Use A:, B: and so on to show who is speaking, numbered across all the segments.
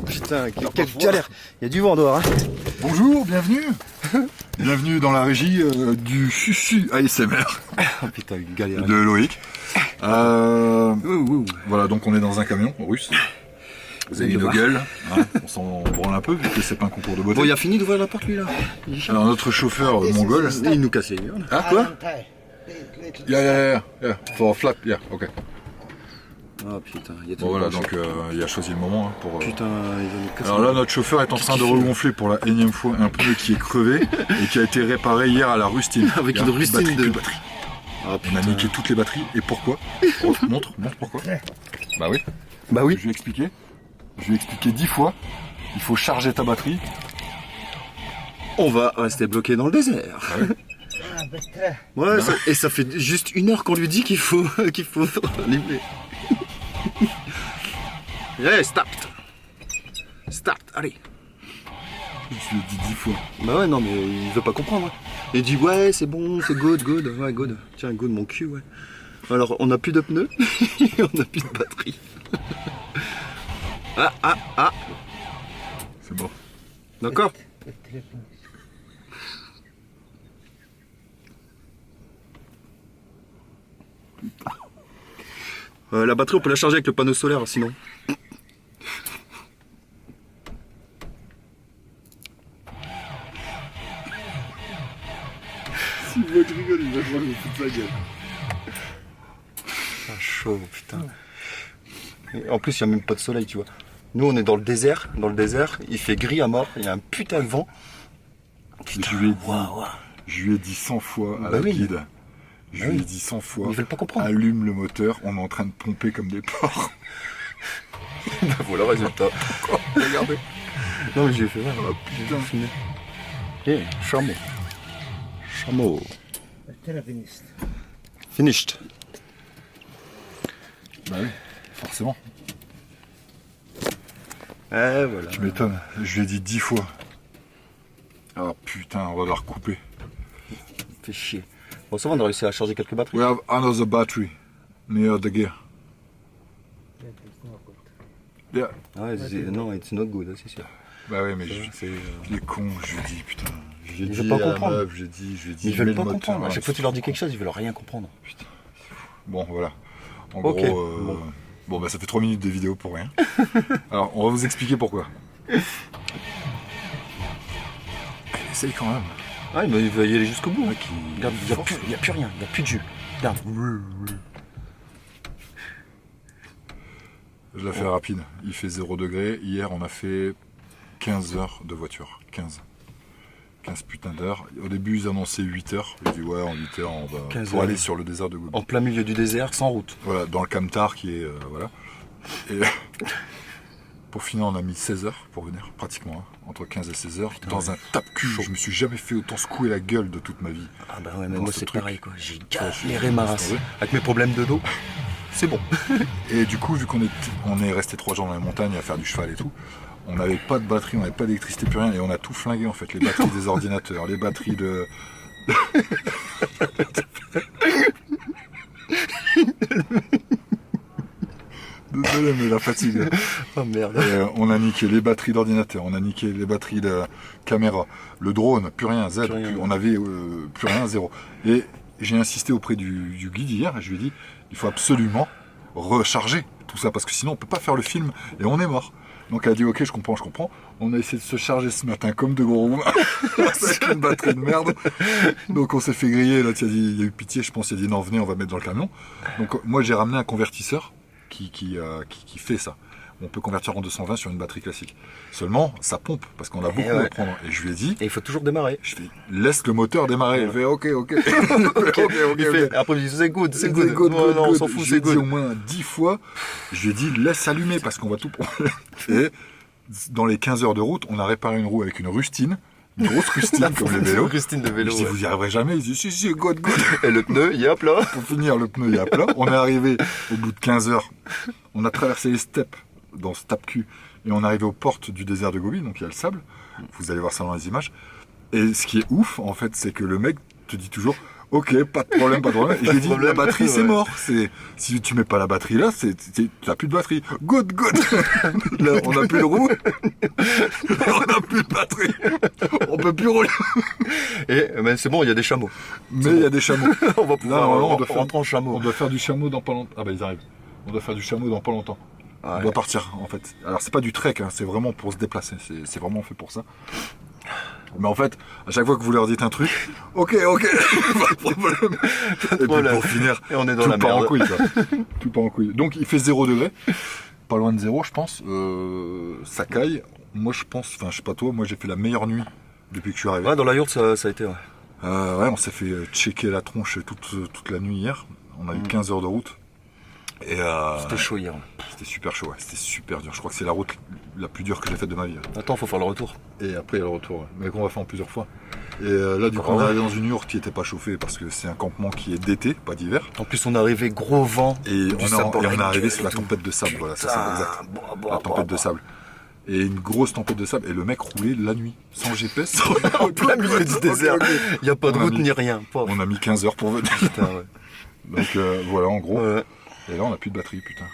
A: Putain, quelle galère. Il y a du vent dehors. Hein.
B: Bonjour, bienvenue. Bienvenue dans la régie du Chuchu ASMR.
A: Oh putain, une galère.
B: De Loïc. Voilà, donc on est dans un camion russe. Vous avez nos gueules, hein, on s'en branle un peu vu que c'est pas un concours de beauté.
A: Bon, il a fini d'ouvrir la porte lui là.
B: Alors notre chauffeur mongol.
A: Il nous casse les gueules.
B: Ah quoi? Yeah, for flat, yeah, ok.
A: Oh putain, il y a
B: Bon voilà, donc il a choisi le moment hein, pour...
A: Putain, il va nous casser.
B: Alors là, notre chauffeur est en train de regonfler pour la énième fois un pneu qui est crevé et qui a été réparé hier à la rustine.
A: Avec une rustine de
B: batterie.
A: Ah,
B: on a niqué toutes les batteries. Et pourquoi? Montre pourquoi. Bah oui.
A: Bah oui.
B: Je vais expliquer 10 fois. Il faut charger ta batterie.
A: On va rester bloqué dans le désert.
B: Ah oui.
A: Ouais, et ça fait juste 1 heure qu'on lui dit qu'il faut allumer. Hey, start, allez.
B: Je l'ai dit 10 fois.
A: Bah ouais, non, mais il veut pas comprendre. Hein. Il dit ouais, c'est bon, c'est good, ouais, good. Tiens, good, mon cul, ouais. Alors, on a plus de pneus, on a plus de batterie. Ah.
B: C'est bon.
A: D'accord. La batterie, on peut la charger avec le panneau solaire, sinon.
B: Si le mec rigole, il va voir me foutre sa gueule.
A: Ah, chaud, putain. Et en plus, il n'y a même pas de soleil, tu vois. Nous, on est dans le désert. Dans le désert, il fait gris à mort. Il y a un putain de vent. Putain,
B: je lui ai dit 100 fois à
A: bah
B: la
A: oui.
B: guide. Je lui ai dit 100 fois.
A: Ils veulent pas comprendre.
B: Allume le moteur, on est en train de pomper comme des porcs.
A: Voilà le résultat.
B: Regardez.
A: Non, mais j'ai fait mal.
B: Oh, putain.
A: Eh, chameau. Finished.
B: Bah oui, forcément.
A: Voilà.
B: Tu m'étonnes. Je lui ai dit 10 fois. Ah putain, on va la recouper.
A: Fait chier. Bon, ça va, on a réussi à charger quelques batteries.
B: We have another battery near the gear. Yeah.
A: Ah ouais, non, it's not good, c'est sûr.
B: Bah ouais, mais c'est les cons, je lui ai dit, putain. J'ai
A: Ils
B: dit
A: veulent pas
B: à la
A: comprendre.
B: meuf, j'ai dit,
A: Ils veulent
B: mets
A: pas
B: le moteur,
A: comprendre. À chaque
B: ouais.
A: fois que tu leur dis quelque chose, ils veulent rien comprendre.
B: Putain. Bon, voilà. En
A: Ok,
B: gros, bon, bah ça fait 3 minutes de vidéo pour rien. Alors, on va vous expliquer pourquoi. Essaye quand même.
A: Ah, mais il va y aller jusqu'au bout.
B: Ouais,
A: Regarde, il n'y a plus rien, il n'y a plus de jus. Regarde.
B: Je la fais rapide. Il fait 0 degré. Hier, on a fait 15 heures de voiture. 15 putains d'heures. Au début, ils annonçaient 8 heures. J'ai dit, ouais, en 8 heures, on va pour aller sur le désert de Gobi.
A: En plein milieu du désert, sans route.
B: Voilà, dans le Camtar qui est. Voilà. Et pour finir, on a mis 16 heures pour venir, pratiquement. Hein, entre 15 et 16 heures. Putain, dans un tape-cul. Je me suis jamais fait autant secouer la gueule de toute ma vie.
A: Ah bah ouais, mais moi c'est pareil quoi. J'ai
B: je
A: galéré ma race. Avec mes problèmes de dos, c'est bon.
B: Et du coup, vu qu'on est resté 3 jours dans la montagne à faire du cheval et tout, on n'avait pas de batterie, on n'avait pas d'électricité, plus rien, et on a tout flingué en fait. Les batteries des ordinateurs, les batteries de... Désolé, mais la fatigue.
A: Oh merde.
B: Et, on a niqué les batteries d'ordinateur, on a niqué les batteries de caméra, le drone, plus rien, Z,
A: Plus rien.
B: on avait plus rien, 0. Et j'ai insisté auprès du guide hier, et je lui ai dit, il faut absolument recharger tout ça, parce que sinon on peut pas faire le film, et on est mort. Donc elle a dit, ok, je comprends. On a essayé de se charger ce matin comme de gros roumains, avec une batterie de merde. Donc on s'est fait griller, là, il y a eu pitié, je pense, il a dit, non, venez, on va mettre dans le camion. Donc moi j'ai ramené un convertisseur, qui fait ça. On peut convertir en 220 sur une batterie classique. Seulement, ça pompe, parce qu'on a beaucoup à prendre. Et je lui ai dit...
A: Et il faut toujours démarrer.
B: Je fais, laisse le moteur démarrer. Il fait, ok.
A: Après, il dit, c'est good.
B: Non,
A: on s'en fout, c'est
B: dit au
A: good.
B: moins 10 fois, je lui ai dit, laisse allumer, parce qu'on va tout prendre. Et dans les 15 heures de route, on a réparé une roue avec une rustine. Une grosse rustine comme les vélos.
A: Rustine de vélo.
B: Je dis, vous y arriverez jamais. Il dit, si, good.
A: Et le pneu, il est à plat.
B: Pour finir, le pneu est à plat. On est arrivé au bout de 15 heures. On a traversé les steppes dans ce tape-cul. Et on est arrivé aux portes du désert de Gobi. Donc il y a le sable. Vous allez voir ça dans les images. Et ce qui est ouf, en fait, c'est que le mec te dit toujours, Ok, pas de problème, pas de problème. Et je lui ai dit,
A: problème.
B: la batterie c'est
A: Ouais.
B: mort. Si tu mets pas la batterie là, t'as plus de batterie. Good. Là, on a plus de roue. On a plus de batterie. On peut plus rouler.
A: Et ben, c'est bon, il y a des chameaux.
B: Mais il y a des chameaux.
A: On va pouvoir
B: normalement, on doit
A: rentrer en chameau.
B: On doit faire du chameau dans pas longtemps. Ah bah ils arrivent. On doit faire du chameau dans pas longtemps. On
A: Ouais.
B: doit partir en fait. Alors c'est pas du trek, hein, c'est vraiment pour se déplacer. C'est vraiment fait pour ça. Mais en fait, à chaque fois que vous leur dites un truc, ok, pas de problème. Et puis
A: problème.
B: pour finir,
A: Et on est dans
B: tout
A: la
B: part en
A: merde.
B: couille. Quoi. Tout part en couille. Donc il fait 0 degré, pas loin de 0 je pense. Ça caille. Moi je pense, enfin je sais pas toi, moi j'ai fait la meilleure nuit depuis que je suis arrivé.
A: Ouais, dans la yourte, ça a été, ouais.
B: Ouais, on s'est fait checker la tronche toute la nuit hier. On a eu 15 heures de route. Et
A: C'était chaud hier.
B: c'était super chaud, ouais. C'était super dur. Je crois que c'est la route la plus dure que j'ai faite de ma vie.
A: Attends, faut faire le retour.
B: Et après il y a le retour, ouais. Mais qu'on va faire en plusieurs fois. Et là du coup on est arrivé dans une yourte qui n'était pas chauffée parce que c'est un campement qui est d'été, pas d'hiver.
A: En plus, on est arrivé gros vent.
B: Et
A: du
B: on
A: sable dans la
B: est arrivé
A: gueule
B: sur la
A: et tout.
B: tempête de sable, voilà, ça c'est exact.
A: Putain,
B: La tempête de sable. Et une grosse tempête de sable. Et le mec roulait la nuit, sans GPS.
A: En plein milieu du désert.
B: Ok.
A: Il n'y a pas de
B: On a
A: route
B: mis-
A: ni rien. Pauvre.
B: On a mis 15 heures pour venir.
A: Putain, ouais.
B: Donc voilà en gros.
A: Ouais.
B: Et là on a plus de batterie, putain.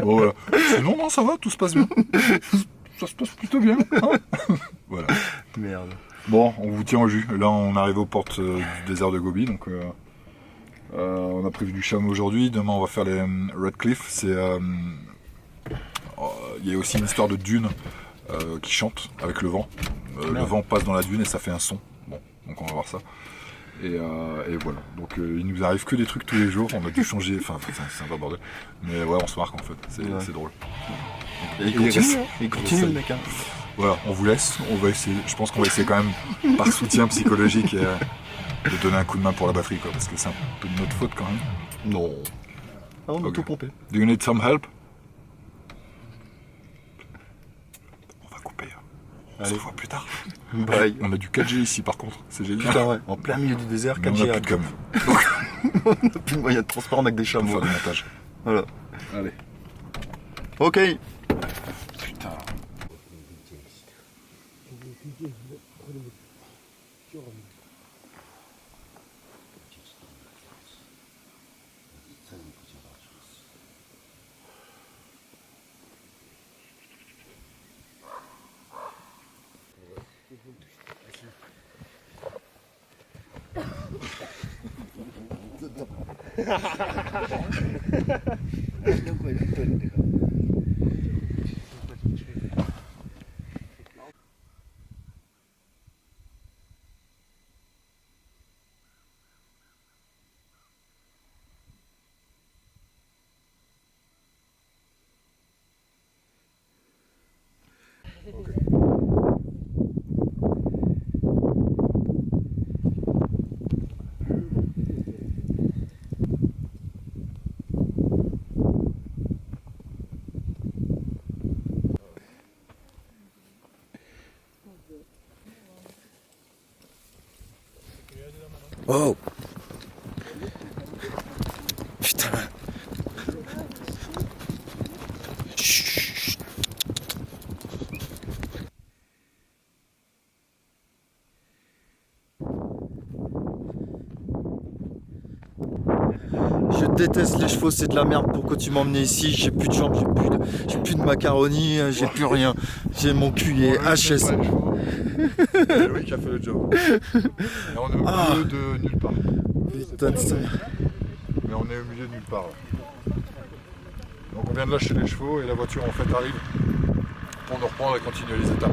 B: Bon voilà. Sinon non ça va, tout se passe bien. Ça se passe plutôt bien. Hein. Voilà.
A: Merde.
B: Bon, on vous tient au jus. Là on arrive aux portes du désert de Gobi, donc on a prévu du chameau aujourd'hui. Demain on va faire les Red Cliff. Il y a aussi une histoire de dune qui chante avec le vent. Le vent passe dans la dune et ça fait un son. Bon, donc on va voir ça. Et voilà. Donc il nous arrive que des trucs tous les jours. On a dû changer. Enfin, c'est un peu bordel. Mais ouais, on se marque en fait. C'est drôle.
A: Et il
B: il
A: continue,
B: reste-
A: hein. Il continue, le mec. Hein.
B: Voilà, on vous laisse. On va essayer. Je pense qu'on va essayer quand même par soutien psychologique de donner un coup de main pour la batterie, quoi, parce que c'est un peu de notre faute quand même.
A: Non. Ah, on a
B: Ok.
A: tout pompé.
B: Do you need some help? On va couper. On se
A: Allez.
B: revoit plus tard.
A: Bye.
B: On a du 4G ici par contre, c'est génial.
A: Putain, ouais. En plein milieu du désert,
B: Mais on
A: 4G.
B: a plus de com.
A: On a plus de moyens de transport avec des
B: On va
A: chameaux.
B: faire du montage.
A: Voilà.
B: Allez.
A: Ok.
B: Putain.
A: Oh. Putain. Chut. Je déteste les chevaux, c'est de la merde. Pourquoi tu m'as emmené ici? J'ai plus de jambes, j'ai plus de macaroni, j'ai plus rien. J'ai mon cul il est HS.
B: C'est lui qui a fait le job. Et on est au
A: Ah.
B: milieu de nulle part.
A: Putain de ça.
B: Mais on est au milieu de nulle part. Là. Donc on vient de lâcher les chevaux et la voiture en fait arrive pour nous reprendre et continuer les étapes.